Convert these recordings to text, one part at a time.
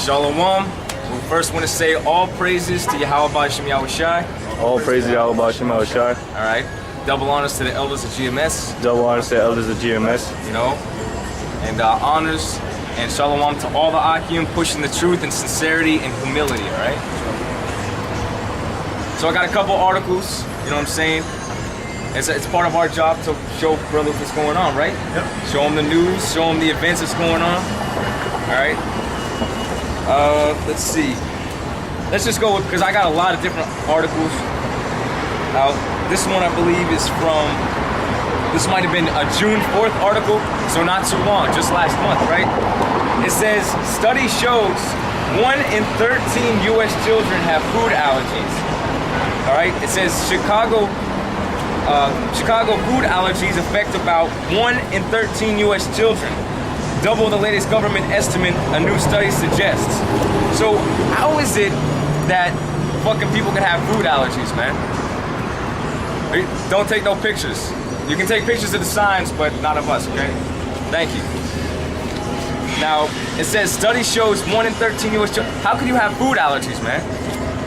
Shalom. We first want to say all praises to Yahweh Shem Yahushai. All praises to Yahweh Shem Yahushai. All right. Double honors to the elders of GMS. Double honors to the elders of GMS. You know, and honors and shalom to all the Akim pushing the truth and sincerity and humility. All right. So I got a couple articles. You know what I'm saying? It's part of our job to show brothers what's going on, right? Yep. Show them the news, show them the events that's going on. All right. Let's see. Let's just go with, because I got a lot of different articles out. This one I believe is from, this might have been a June 4th article, so not too long, just last month, right? It says, study shows 1 in 13 U.S. children have food allergies. All right, it says Chicago food allergies affect about 1 in 13 U.S. children. Double the latest government estimate, a new study suggests. So how is it that fucking people can have food allergies, man? Don't take no pictures. You can take pictures of the signs, but not of us, okay? Thank you. Now, it says study shows 1 in 13 U.S. children. How can you have food allergies, man?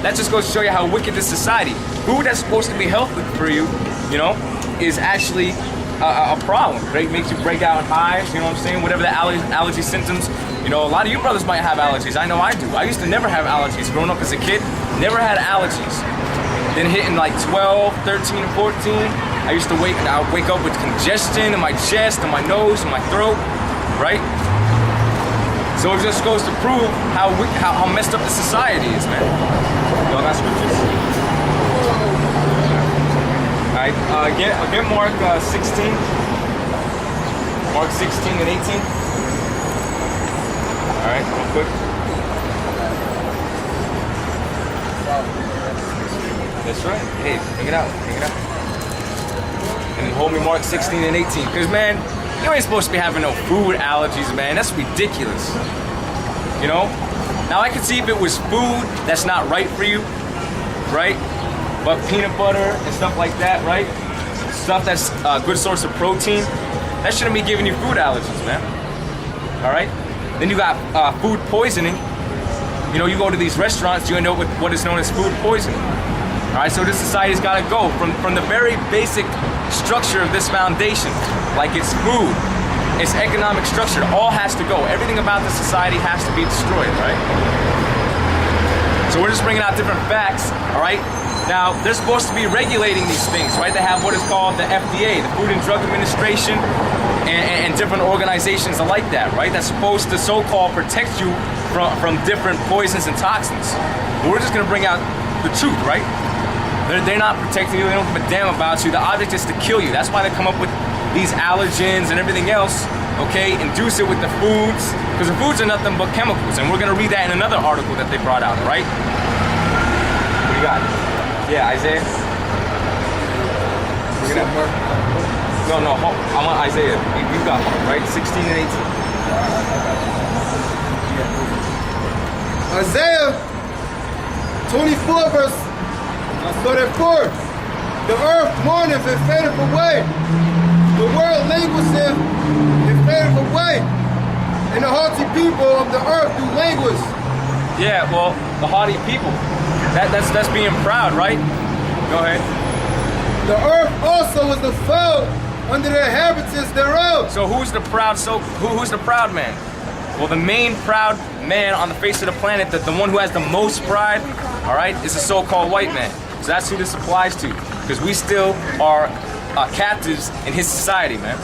That just goes to show you how wicked this society. Food that's supposed to be healthy for you, you know, is actually a problem. It makes you break out in hives, you know what I'm saying? Whatever the allergy symptoms. You know, a lot of you brothers might have allergies. I know I do. I used to never have allergies. Growing up as a kid, never had allergies. Then hitting like 12, 13, and 14, I used to wake up with congestion in my chest, in my nose, in my throat, right? So it just goes to prove how messed up the society is, man. Y'all got scriptures? Alright, get Mark 16. Mark 16 and 18. Alright, real quick. That's right. Hey, hang it out. And then hold me Mark 16 and 18. Because, man, you ain't supposed to be having no food allergies, man. That's ridiculous. You know? Now, I could see if it was food that's not right for you, right? But peanut butter and stuff like that, right? Stuff that's a good source of protein, that shouldn't be giving you food allergies, man. All right? Then you got food poisoning. You know, you go to these restaurants, you end up with what is known as food poisoning. All right, so this society's got to go from the very basic structure of this foundation, like it's food, its economic structure, all has to go. Everything about the society has to be destroyed, right? So we're just bringing out different facts, all right? Now, they're supposed to be regulating these things, right? They have what is called the FDA, the Food and Drug Administration, and different organizations like that, right? That's supposed to so-called protect you from different poisons and toxins. But we're just gonna bring out the truth, right? They're not protecting you, they don't give a damn about you. The object is to kill you. That's why they come up with these allergens and everything else, okay? Induce it with the foods, because the foods are nothing but chemicals. And we're gonna read that in another article that they brought out, right? What do you got? Yeah, Isaiah? No, I want Isaiah. You got one, right? 16 and 18. Isaiah 24 verse 34. The earth mourneth and fadeth away. The world languisheth and fadeth away. And the haughty people of the earth do languish. Yeah, well, the haughty people. That's being proud, right? Go ahead. The earth also is the foe under the inhabitants thereof. So who's the proud? Who's the proud man? Well, the main proud man on the face of the planet, the one who has the most pride, all right, is the so-called white man. So that's who this applies to, because we still are captives in his society, man.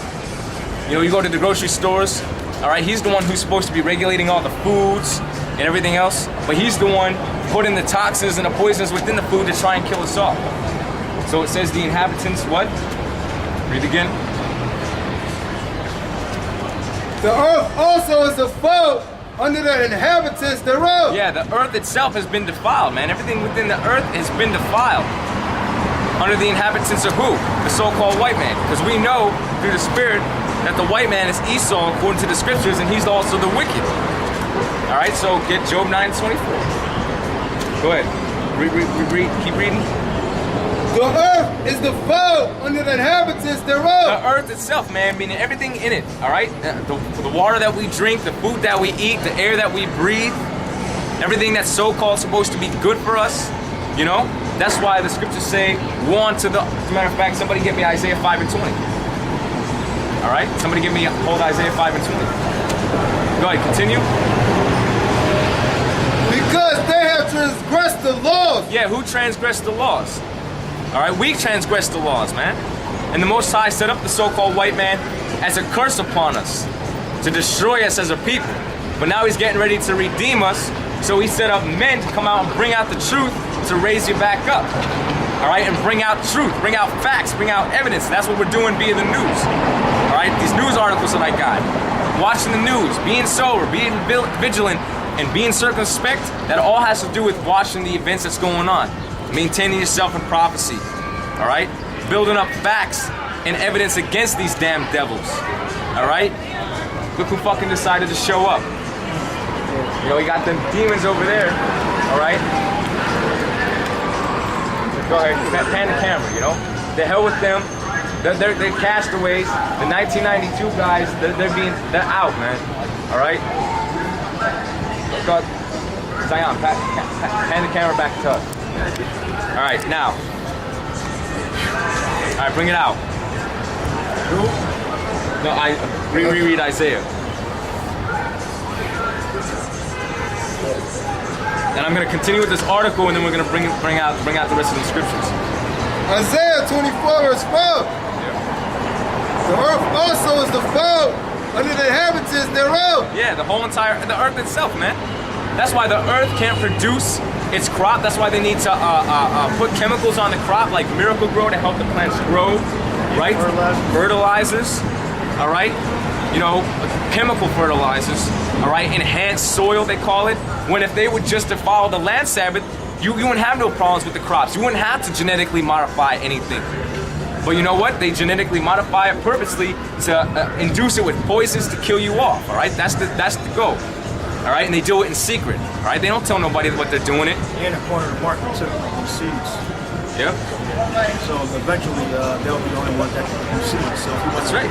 You know, you go to the grocery stores, all right, he's the one who's supposed to be regulating all the foods and everything else, but he's the one putting the toxins and the poisons within the food to try and kill us all. So it says the inhabitants, what? Read again. The earth also is a foe under the inhabitants thereof. Yeah, the earth itself has been defiled, man. Everything within the earth has been defiled. Under the inhabitants of who? The so-called white man. Because we know through the spirit that the white man is Esau according to the scriptures, and he's also the wicked. All right, so get Job 9:24. Go ahead. Keep reading. The earth is the foe under the inhabitants thereof. The earth itself, man, meaning everything in it, all right? The water that we drink, the food that we eat, the air that we breathe, everything that's so-called supposed to be good for us, you know? That's why the scriptures say, woe unto the, as a matter of fact, somebody get me Isaiah 5 and 20. All right, somebody give me, hold Isaiah 5 and 20. Go ahead, continue. Because they have transgressed the laws. Yeah, who transgressed the laws? All right, we transgressed the laws, man. And the Most High set up the so-called white man as a curse upon us, to destroy us as a people. But now he's getting ready to redeem us, so he set up men to come out and bring out the truth to raise you back up. All right, and bring out truth, bring out facts, bring out evidence. That's what we're doing via the news. All right, these news articles that I got, watching the news, being sober, being vigilant, and being circumspect, that all has to do with watching the events that's going on. Maintaining yourself in prophecy, all right? Building up facts and evidence against these damn devils, all right? Look who fucking decided to show up. You know, we got them demons over there, all right? Go ahead, pan the camera, you know? The hell with them. They're castaways. The 1992 guys, they're out, man, all right? Go, Zion, pan the camera back to us. All right, now. All right, bring it out. No, I reread Isaiah. And I'm going to continue with this article, and then we're going to bring out the rest of the scriptures. Isaiah 24 verse 12. Yeah. The earth also is defiled under the inhabitants thereof. Yeah, the earth itself, man. That's why the earth can't produce its crop. That's why they need to put chemicals on the crop, like Miracle Grow, to help the plants grow, right? Fertilizers, all right? You know, chemical fertilizers, all right? Enhanced soil, they call it. When if they would just to follow the land Sabbath, you wouldn't have no problems with the crops. You wouldn't have to genetically modify anything. But you know what? They genetically modify it purposely to induce it with poisons to kill you off, all right? That's the goal. All right, and they do it in secret. All right, they don't tell nobody what they're doing it. And a corner of the market too, on seeds. Yep. So eventually they'll be the only ones that can produce seeds. So if you want That's right.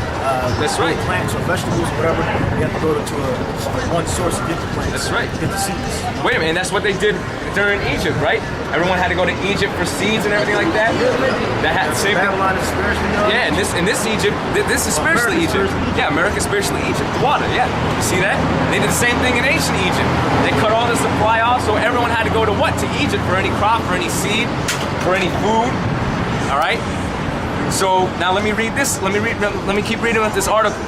That's right. plants or vegetables or whatever, you have to go to one source to get the plants. That's right. Get the seeds. Wait a minute, that's what they did during Egypt, right? Everyone had to go to Egypt for seeds and everything like that. That had the same thing. Babylon is spiritually young. Yeah, and this Egypt, this is spiritually Egypt. Yeah, America's spiritually Egypt. Water, yeah. You see that? They did the same thing in ancient Egypt. They cut all the supply off, so everyone had to go to what? To Egypt for any crop, for any seed, for any food. All right. So now let me read this. Let me keep reading with this article.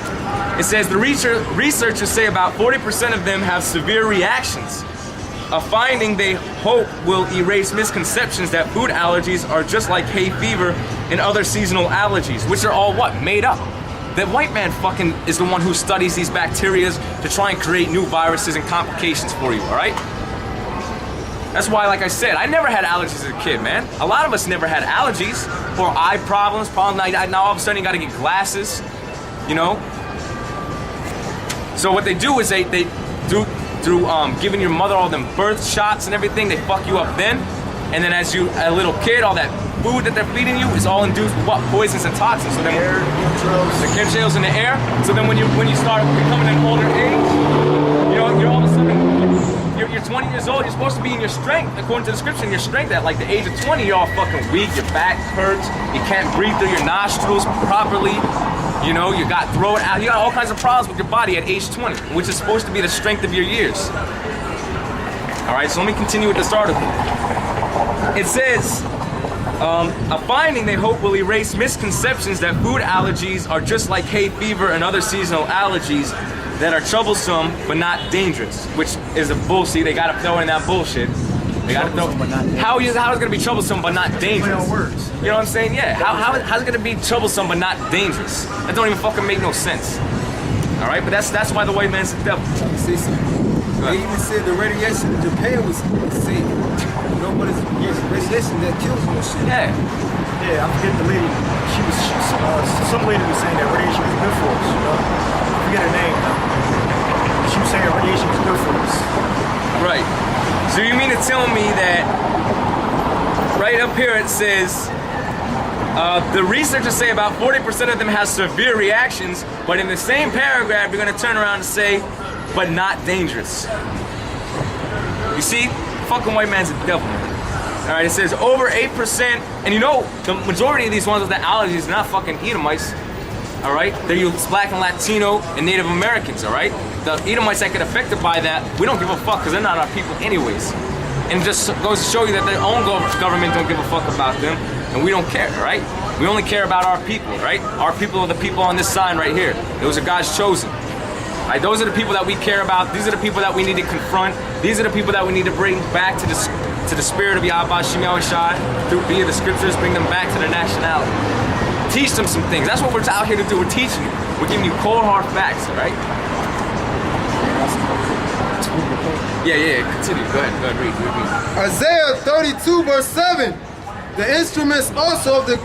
It says the researchers say about 40% of them have severe reactions. A finding they hope will erase misconceptions that food allergies are just like hay fever and other seasonal allergies, which are all what? Made up. The white man fucking is the one who studies these bacteria to try and create new viruses and complications for you, all right? That's why, like I said, I never had allergies as a kid, man. A lot of us never had allergies or eye problems. Now all of a sudden you gotta get glasses, you know? So what they do is they do through giving your mother all them birth shots and everything, they fuck you up then. And then as you a little kid, all that food that they're feeding you is all induced with what? Poisons and toxins. So then the chemtrails in the air. So then when you start becoming an older age, you know, you're all of a sudden you're 20 years old, you're supposed to be in your strength, according to the scripture, in your strength at like the age of 20, you're all fucking weak, your back hurts, you can't breathe through your nostrils properly, you know, you got throat out, you got all kinds of problems with your body at age 20, which is supposed to be the strength of your years. All right, so let me continue with this article. It says, a finding they hope will erase misconceptions that food allergies are just like hay fever and other seasonal allergies that are troublesome but not dangerous, which is a bullshit. They gotta throw in that bullshit. They gotta throw. How is it gonna be troublesome but not dangerous? Words. You know what I'm saying? Yeah. How's it gonna be troublesome but not dangerous? That don't even fucking make no sense. All right, but that's why the white man's the devil. See, they even said the radiation in Japan was safe. You know what is radiation that kills you and shit. Yeah. Yeah, I forget the lady. Some lady was saying that radiation was good for us. You know, I forget her name now. She was saying that radiation was good for us. Right. So you mean to tell me that right up here it says the researchers say about 40% of them have severe reactions, but in the same paragraph you're going to turn around and say, but not dangerous. You see, fucking white man's a devil, man. All right, it says over 8%, and you know the majority of these ones with the allergies are not fucking Edomites. All right, they're you Black and Latino and Native Americans. All right, the Edomites that get affected by that, we don't give a fuck because they're not our people anyways. And it just goes to show you that their own government don't give a fuck about them, and we don't care. All right, we only care about our people. Right, our people are the people on this sign right here. Those are God's chosen. All right, those are the people that we care about. These are the people that we need to confront. These are the people that we need to bring back to the spirit of Yahweh Shem Shai through via the scriptures. Bring them back to their nationality. Teach them some things. That's what we're out here to do. We're teaching you. We're giving you cold hard facts. All right. Yeah. Continue. Go ahead. Read. Isaiah 32 verse 7. The instruments also of the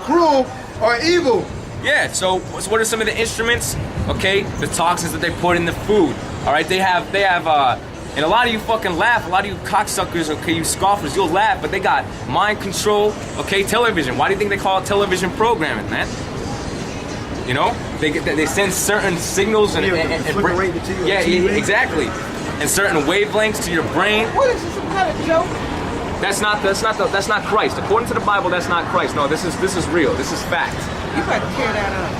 cruel are evil. Yeah, so what are some of the instruments? Okay, the toxins that they put in the food. All right, they have, and a lot of you fucking laugh, a lot of you cocksuckers, okay, you scoffers, you'll laugh, but they got mind control, okay, television. Why do you think they call it television programming, man? You know, they send certain signals and exactly, and certain wavelengths to your brain. What is this, some kind of joke? That's not Christ. According to the Bible, that's not Christ. No, this is real. This is fact. You better clear that up.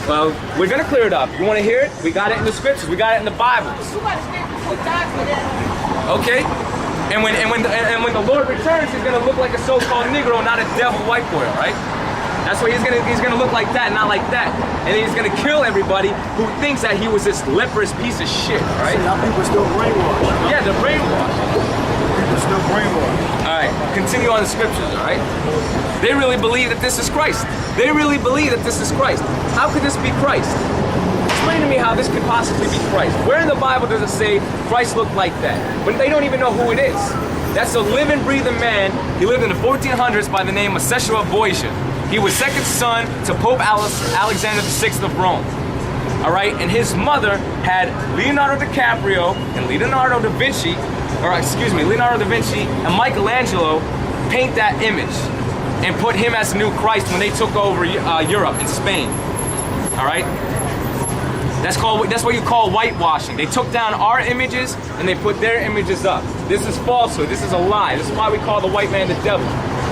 Well, we're gonna clear it up. You want to hear it? We got it in the scriptures. We got it in the Bible. You better stand before God for that. Okay. And when the Lord returns, he's gonna look like a so-called Negro, not a devil white boy. All right? That's why he's gonna look like that, not like that. And then he's gonna kill everybody who thinks that he was this leprous piece of shit. All right? See, our people are still brainwashed. Yeah, they're brainwashed. People are still brainwashed. All right, continue on the scriptures, all right? They really believe that this is Christ. They really believe that this is Christ. How could this be Christ? Explain to me how this could possibly be Christ. Where in the Bible does it say Christ looked like that? When they don't even know who it is. That's a living, breathing man. He lived in the 1400s by the name of Seshua Boisha. He was second son to Pope Alexander VI of Rome. All right, and his mother had Leonardo DiCaprio and Leonardo da Vinci and Michelangelo paint that image and put him as the new Christ when they took over Europe and Spain. All right, that's what you call whitewashing. They took down our images and they put their images up. This is falsehood. This is a lie. This is why we call the white man the devil.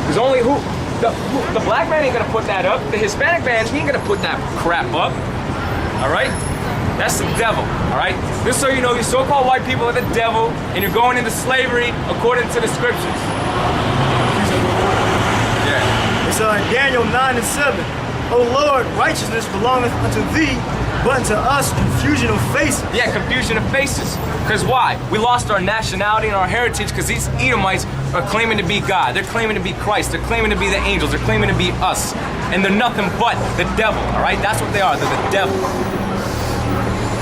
There's only the black man ain't gonna put that up. The Hispanic man, he ain't gonna put that crap up. All right. That's the devil, all right? Just so you know, these so-called white people are the devil, and you're going into slavery according to the scriptures. Yeah. It's Daniel 9:7. O Lord, righteousness belongeth unto thee, but unto us confusion of faces. Yeah, confusion of faces. Because why? We lost our nationality and our heritage because these Edomites are claiming to be God. They're claiming to be Christ. They're claiming to be the angels. They're claiming to be us. And they're nothing but the devil, all right? That's what they are. They're the devil.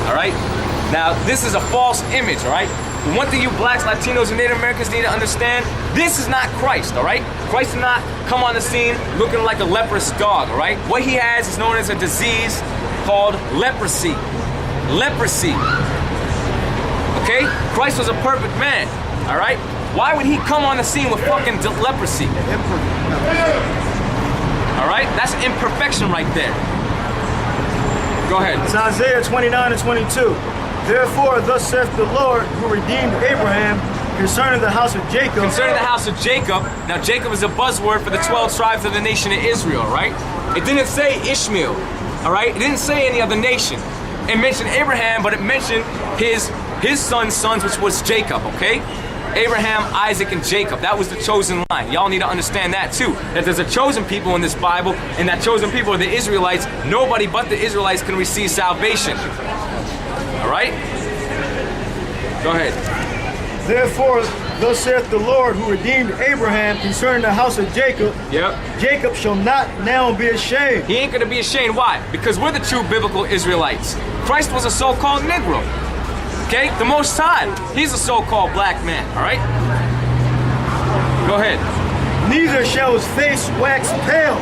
All right? Now, this is a false image, all right? The one thing you blacks, Latinos, and Native Americans need to understand, this is not Christ, all right? Christ did not come on the scene looking like a leprous dog, all right? What he has is known as a disease called leprosy. Leprosy. Okay? Christ was a perfect man, all right? Why would he come on the scene with fucking leprosy? All right? That's imperfection right there. Go ahead. It's Isaiah 29:22. Therefore, thus saith the Lord, who redeemed Abraham concerning the house of Jacob. Concerning the house of Jacob. Now, Jacob is a buzzword for the 12 tribes of the nation of Israel, right? It didn't say Ishmael, all right? It didn't say any other nation. It mentioned Abraham, but it mentioned his sons, which was Jacob, okay? Abraham, Isaac, and Jacob. That was the chosen line. Y'all need to understand that too. That there's a chosen people in this Bible, and that chosen people are the Israelites. Nobody but the Israelites can receive salvation. All right? Go ahead. Therefore, thus saith the Lord, who redeemed Abraham concerning the house of Jacob. Yep. Jacob shall not now be ashamed. He ain't gonna be ashamed. Why? Because we're the true biblical Israelites. Christ was a so-called Negro. Okay? The Most High, he's a so-called black man. All right? Go ahead. Neither shall his face wax pale.